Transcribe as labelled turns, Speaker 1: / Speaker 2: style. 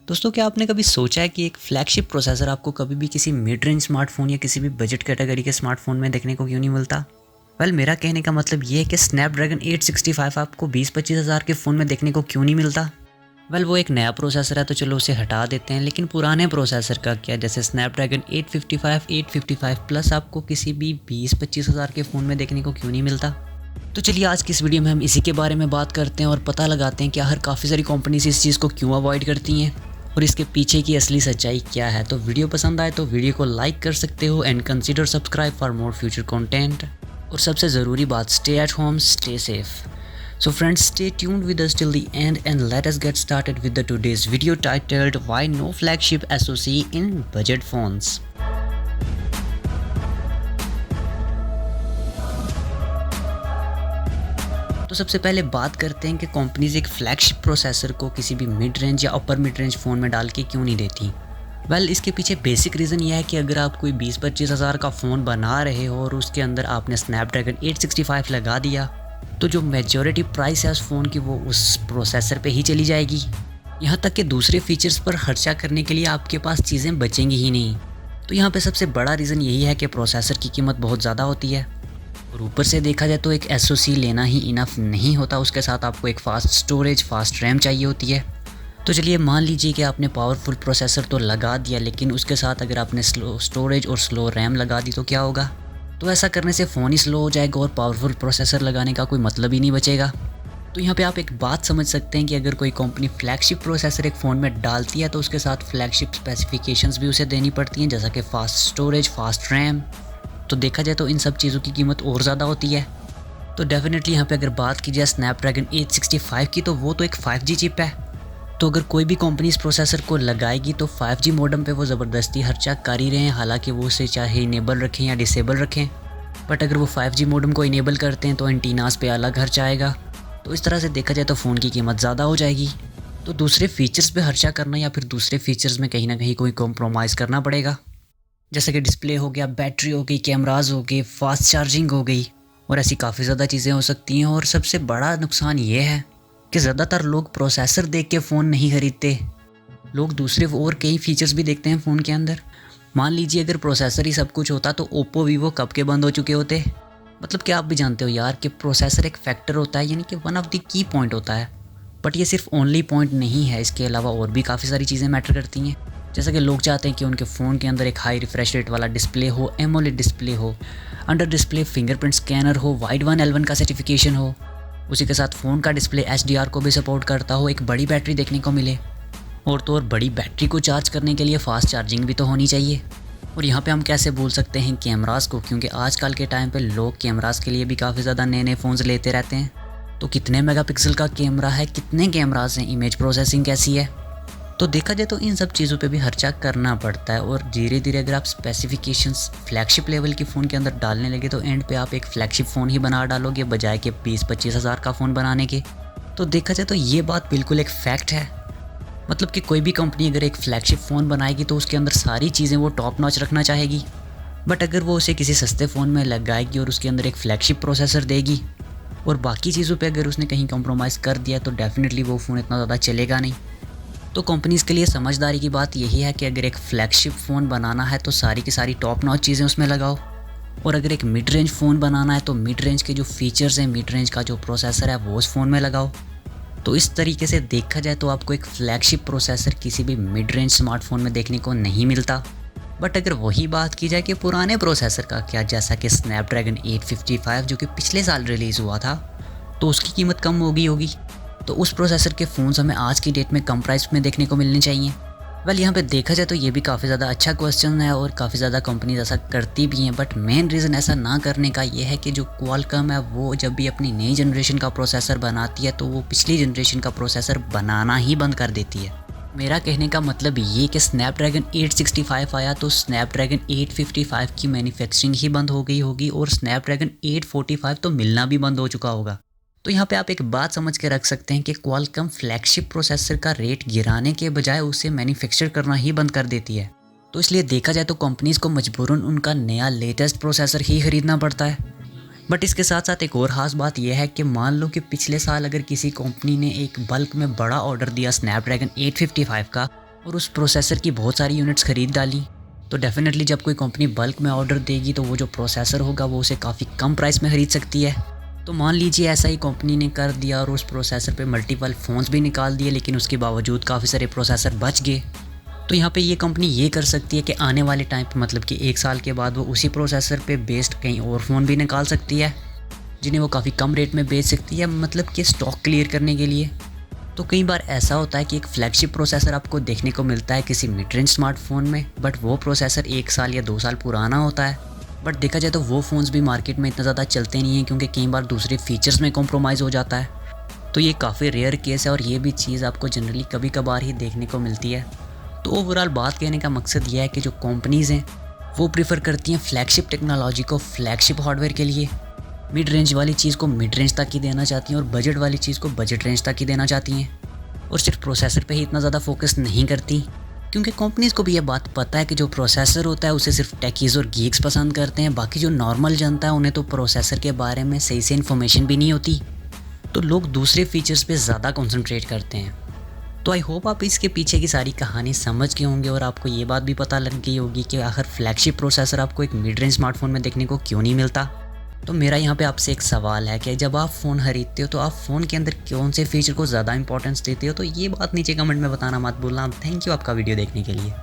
Speaker 1: दोस्तों, क्या आपने कभी सोचा है कि एक फ्लैगशिप प्रोसेसर आपको कभी भी किसी मिड रेंज स्मार्टफोन या किसी भी बजट कैटेगरी के स्मार्टफोन में देखने को क्यों नहीं मिलता? मेरा कहने का मतलब ये है कि स्नैपड्रैगन 865 आपको 20-25 हज़ार के फ़ोन में देखने को क्यों नहीं मिलता? वो एक नया प्रोसेसर है तो चलो उसे हटा देते हैं, लेकिन पुराने प्रोसेसर का क्या? जैसे स्नैपड्रैगन 855, 855 प्लस आपको किसी भी 20-25 हज़ार के फ़ोन में देखने को क्यों नहीं मिलता? तो चलिए आज की इस वीडियो में हम इसी के बारे में बात करते हैं और पता लगाते हैं कि आखिर काफ़ी सारी कंपनीज इस चीज़ को क्यों अवॉइड करती हैं और इसके पीछे की असली सच्चाई क्या है। तो वीडियो पसंद आए तो वीडियो को लाइक कर सकते हो and consider subscribe for more future content. और सबसे ज़रूरी बात, stay at home, stay safe. So friends, stay tuned with us till the end and let us get started with the today's video titled Why No Flagship SoC in Budget Phones। तो सबसे पहले बात करते हैं कि companies एक flagship processor को किसी भी मिड रेंज या अपर मिड रेंज फ़ोन में डाल के क्यों नहीं देती। इसके पीछे बेसिक रीज़न यह है कि अगर आप कोई 20-25 हज़ार का फ़ोन बना रहे हो और उसके अंदर आपने स्नैपड्रैगन 865 लगा दिया तो जो मेजॉरिटी प्राइस है उस फ़ोन की वो उस प्रोसेसर पे ही चली जाएगी। यहाँ तक कि दूसरे फीचर्स पर खर्चा करने के लिए आपके पास चीज़ें बचेंगी ही नहीं। तो यहाँ पे सबसे बड़ा रीज़न यही है कि प्रोसेसर की कीमत बहुत ज़्यादा होती है और ऊपर से देखा जाए तो एक SoC लेना ही इनफ नहीं होता, उसके साथ आपको एक फ़ास्ट स्टोरेज, फास्ट रैम चाहिए होती है। तो चलिए मान लीजिए कि आपने पावरफुल प्रोसेसर तो लगा दिया, लेकिन उसके साथ अगर आपने स्लो स्टोरेज और स्लो रैम लगा दी तो क्या होगा? तो ऐसा करने से फ़ोन ही स्लो हो जाएगा और पावरफुल प्रोसेसर लगाने का कोई मतलब ही नहीं बचेगा। तो यहाँ पे आप एक बात समझ सकते हैं कि अगर कोई कंपनी फ्लैगशिप प्रोसेसर एक फ़ोन में डालती है तो उसके साथ फ्लैगशिप स्पेसिफिकेशंस भी उसे देनी पड़ती हैं, जैसा कि फ़ास्ट स्टोरेज, फास्ट रैम। तो देखा जाए तो इन सब चीज़ों की कीमत और ज़्यादा होती है। तो डेफिनेटली यहाँ पे अगर बात की जाए स्नैपड्रैगन 865 की, तो वो तो एक 5G चिप है। तो अगर कोई भी कंपनी इस प्रोसेसर को लगाएगी तो 5G मॉडेम पे वो ज़बरदस्ती खर्चा कर ही रहे हैं, हालांकि वो उसे चाहे इनेबल रखें या डिसेबल रखें। बट अगर वो 5G मॉडेम को इनेबल करते हैं तो एंटीनास पे अलग खर्चा आएगा। तो इस तरह से देखा जाए तो फ़ोन की कीमत ज़्यादा हो जाएगी। तो दूसरे फीचर्स पे खर्चा करना या फिर दूसरे फीचर्स में कहीं ना कहीं कोई कॉम्प्रोमाइज़ करना पड़ेगा, जैसे कि डिस्प्ले हो गया, बैटरी हो गई, कैमराज हो गए, फास्ट चार्जिंग हो गई और ऐसी काफ़ी ज़्यादा चीज़ें हो सकती हैं। और सबसे बड़ा नुकसान ये है कि ज़्यादातर लोग प्रोसेसर देख के फ़ोन नहीं खरीदते, लोग दूसरे और कई फीचर्स भी देखते हैं फ़ोन के अंदर। मान लीजिए अगर प्रोसेसर ही सब कुछ होता तो ओप्पो, वीवो कब के बंद हो चुके होते। मतलब क्या आप भी जानते हो यार कि प्रोसेसर एक फैक्टर होता है, यानी कि one of the key point होता है। बट ये सिर्फ ओनली पॉइंट नहीं है, इसके अलावा और भी काफ़ी सारी चीज़ें मैटर करती हैं। जैसा कि लोग चाहते हैं कि उनके फ़ोन के अंदर एक हाई रिफ्रेश रेट वाला डिस्प्ले हो, एमोलेड डिस्प्ले हो, अंडर डिस्प्ले फिंगरप्रिंट स्कैनर हो, वाइड 1L1 का सर्टिफिकेशन हो, उसी के साथ फ़ोन का डिस्प्ले HDR को भी सपोर्ट करता हो, एक बड़ी बैटरी देखने को मिले और तो और बड़ी बैटरी को चार्ज करने के लिए फ़ास्ट चार्जिंग भी तो होनी चाहिए। और यहाँ पे हम कैसे भूल सकते हैं कैमरास को, क्योंकि आजकल के टाइम पे लोग कैमरास के लिए भी काफ़ी ज़्यादा नए नए फ़ोन्स लेते रहते हैं। तो कितने मेगापिक्सल का कैमरा है, कितने कैमरास हैं, इमेज प्रोसेसिंग कैसी है। तो देखा जाए तो इन सब चीज़ों पे भी खर्चा करना पड़ता है और धीरे धीरे अगर आप स्पेसिफिकेशंस फ्लैगशिप लेवल की फ़ोन के अंदर डालने लगे तो एंड पे आप एक फ्लैगशिप फ़ोन ही बना डालोगे बजाय के 20-25 हज़ार का फ़ोन बनाने के। तो देखा जाए तो ये बात बिल्कुल एक फैक्ट है। मतलब कि कोई भी कंपनी अगर एक फ्लैगशिप फ़ोन बनाएगी तो उसके अंदर सारी चीज़ें वो टॉप नॉच रखना चाहेगी। बट अगर वो उसे किसी सस्ते फ़ोन में लगाएगी और उसके अंदर एक फ्लैगशिप प्रोसेसर देगी और बाकी चीज़ों पे अगर उसने कहीं कॉम्प्रोमाइज़ कर दिया तो डेफिनेटली वो फ़ोन इतना ज़्यादा चलेगा नहीं। तो कंपनीज़ के लिए समझदारी की बात यही है कि अगर एक फ्लैगशिप फ़ोन बनाना है तो सारी की सारी टॉप नॉच चीज़ें उसमें लगाओ, और अगर एक मिड रेंज फ़ोन बनाना है तो मिड रेंज के जो फीचर्स हैं, मिड रेंज का जो प्रोसेसर है वो उस फ़ोन में लगाओ। तो इस तरीके से देखा जाए तो आपको एक फ्लैगशिप प्रोसेसर किसी भी मिड रेंज स्मार्टफोन में देखने को नहीं मिलता। बट अगर वही बात की जाए कि पुराने प्रोसेसर का क्या, जैसा कि स्नैपड्रैगन 855 जो कि पिछले साल रिलीज़ हुआ था, तो उसकी कीमत कम होगी। तो उस प्रोसेसर के फ़ोन्स हमें आज की डेट में कम प्राइस में देखने को मिलने चाहिए। यहाँ पे देखा जाए तो ये भी काफ़ी ज़्यादा अच्छा क्वेश्चन है और काफ़ी ज़्यादा कंपनीज ऐसा करती भी हैं। बट मेन रीज़न ऐसा ना करने का ये है कि जो क्वालकॉम है वो जब भी अपनी नई जनरेशन का प्रोसेसर बनाती है तो वो पिछली जनरेशन का प्रोसेसर बनाना ही बंद कर देती है। मेरा कहने का मतलब ये कि स्नैपड्रैगन 865 आया तो स्नैपड्रैगन 855 की मैन्युफैक्चरिंग ही बंद हो गई होगी और स्नैपड्रैगन 845 तो मिलना भी बंद हो चुका होगा। तो यहाँ पे आप एक बात समझ के रख सकते हैं कि क्वालकॉम फ्लैगशिप प्रोसेसर का रेट गिराने के बजाय उसे मैन्युफैक्चर करना ही बंद कर देती है। तो इसलिए देखा जाए तो कंपनीज़ को मजबूरन उनका नया लेटेस्ट प्रोसेसर ही खरीदना पड़ता है। बट इसके साथ साथ एक और ख़ास बात यह है कि मान लो कि पिछले साल अगर किसी कंपनी ने एक बल्क में बड़ा ऑर्डर दिया स्नैपड्रैगन 855 का और उस प्रोसेसर की बहुत सारी यूनिट्स ख़रीद डाली, तो डेफिनेटली जब कोई कंपनी बल्क में ऑर्डर देगी तो वो जो प्रोसेसर होगा वो उसे काफ़ी कम प्राइस में ख़रीद सकती है। तो मान लीजिए ऐसा ही कंपनी ने कर दिया और उस प्रोसेसर पे मल्टीपल फ़ोन्स भी निकाल दिए, लेकिन उसके बावजूद काफ़ी सारे प्रोसेसर बच गए। तो यहाँ पे ये कंपनी ये कर सकती है कि आने वाले टाइम पे मतलब कि 1 साल के बाद वो उसी प्रोसेसर पे बेस्ड कहीं और फ़ोन भी निकाल सकती है, जिन्हें वो काफ़ी कम रेट में बेच सकती है, मतलब कि स्टॉक क्लियर करने के लिए। तो कई बार ऐसा होता है कि एक फ्लैगशिप प्रोसेसर आपको देखने को मिलता है किसी मिड रेंज स्मार्टफोन में, बट वो प्रोसेसर 1 साल या 2 साल पुराना होता है। बट देखा जाए तो वो फ़ोन्स भी मार्केट में इतना ज़्यादा चलते नहीं हैं, क्योंकि कई बार दूसरे फीचर्स में कॉम्प्रोमाइज़ हो जाता है। तो ये काफ़ी रेयर केस है और ये भी चीज़ आपको जनरली कभी कभार ही देखने को मिलती है। तो ओवरऑल बात कहने का मकसद यह है कि जो कंपनीज़ हैं वो प्रीफर करती हैं फ्लैगशिप टेक्नोलॉजी को फ्लैगशिप हार्डवेयर के लिए, मिड रेंज वाली चीज़ को मिड रेंज तक ही देना चाहती हैं और बजट वाली चीज़ को बजट रेंज तक ही देना चाहती हैं, और सिर्फ प्रोसेसर पे ही इतना ज़्यादा फोकस नहीं करती, क्योंकि कंपनीज़ को भी ये बात पता है कि जो प्रोसेसर होता है उसे सिर्फ टेकीज़ और गीक्स पसंद करते हैं। बाकी जो नॉर्मल जनता है उन्हें तो प्रोसेसर के बारे में सही से इन्फॉर्मेशन भी नहीं होती, तो लोग दूसरे फीचर्स पे ज़्यादा कंसंट्रेट करते हैं। तो आई होप आप इसके पीछे की सारी कहानी समझ गए होंगे और आपको ये बात भी पता लग गई होगी कि आखिर फ्लैगशिप प्रोसेसर आपको एक मिड रेंज स्मार्टफोन में देखने को क्यों नहीं मिलता। तो मेरा यहाँ पे आपसे एक सवाल है कि जब आप फ़ोन खरीदते हो तो आप फ़ोन के अंदर कौन से फीचर को ज़्यादा इंपॉर्टेंस देते हो, तो ये बात नीचे कमेंट में बताना मत भूलना। थैंक यू आपका वीडियो देखने के लिए।